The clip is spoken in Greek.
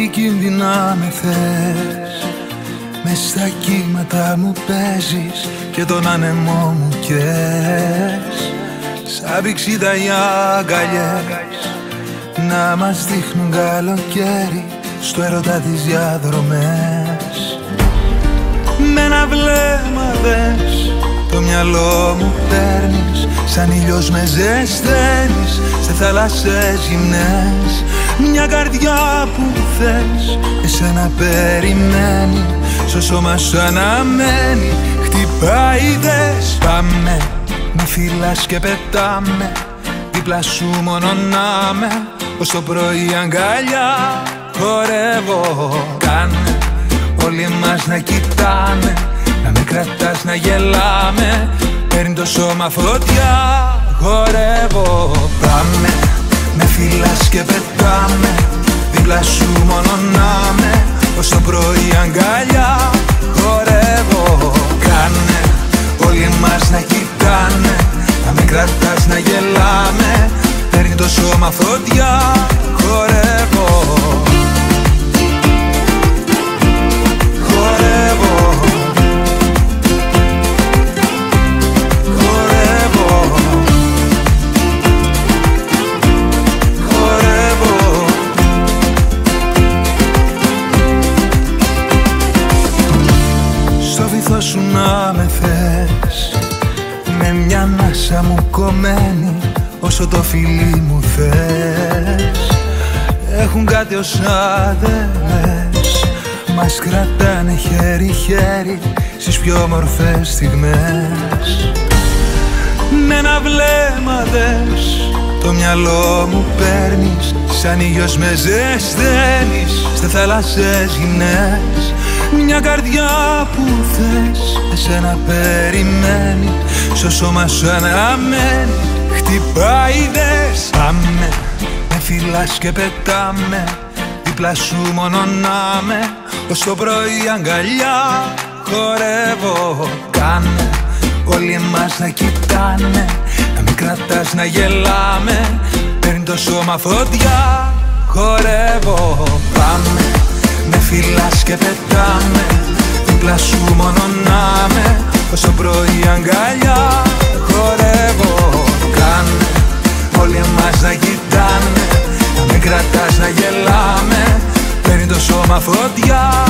επικίνδυνα με θες. Μες στα κύματα μου παίζεις και τον άνεμό μου καίς. Σαν πηξίδα οι αγκαλιές να μας δείχνουν καλοκαίρι στο έρωτα τις διαδρομές. Με ένα βλέμμα δες το μυαλό μου παίρνεις, σαν ήλιος με ζεσταίνεις σε θάλασσες γυμνές. Μια καρδιά που θες εσένα περιμένει, στο σώμα σου αναμένει, χτυπάει δες. Πάμε, με φυλάς και πετάμε, δίπλα σου μόνο να με, ως το πρωί αγκαλιά χορεύω. Κάνε όλοι μας να κοιτάμε, να με κρατάς να γελάμε, παίρνει το σώμα φωτιά, χορεύω. Πάμε, με φυλάς και πετάμε, δίπλα σου μόνο να με, ως το πρωί αγκαλιά χορεύω. Κάνε όλοι μας να κοιτάνε, να με κρατάς να γελάμε, παίρνει το σώμα φωτιά, χορεύω. Χορεύω. Σου να με θες, με μια ανάσα μου κομμένη, όσο το φιλί μου θες. Έχουν κάτι ως άδελες, μας κρατάνε χέρι-χέρι στις πιο όμορφες στιγμές. Με ένα βλέμμα δες το μυαλό μου παίρνεις, σαν ήλιος με ζεσταίνεις σε θάλασσες γυμνές. Μια καρδιά που θες εσένα περιμένει, στο σώμα σου αναμένει, χτυπάει δες. Πάμε, με φυλάς και πετάμε, δίπλα σου μόνο να με, ως το πρωί αγκαλιά χορεύω. Κάνε όλοι μας να κοιτάνε, να μην κρατάς να γελάμε, παίρνει το σώμα φωτιά, χορεύω. Πάμε, με φυλάς και πετάμε, δίπλα σου μόνο να με, ως το πρωί αγκαλιά χορεύω. Κάνε όλοι μας να κοιτάνε, να μην κρατάς να γελάμε, παίρνει το σώμα φωτιά,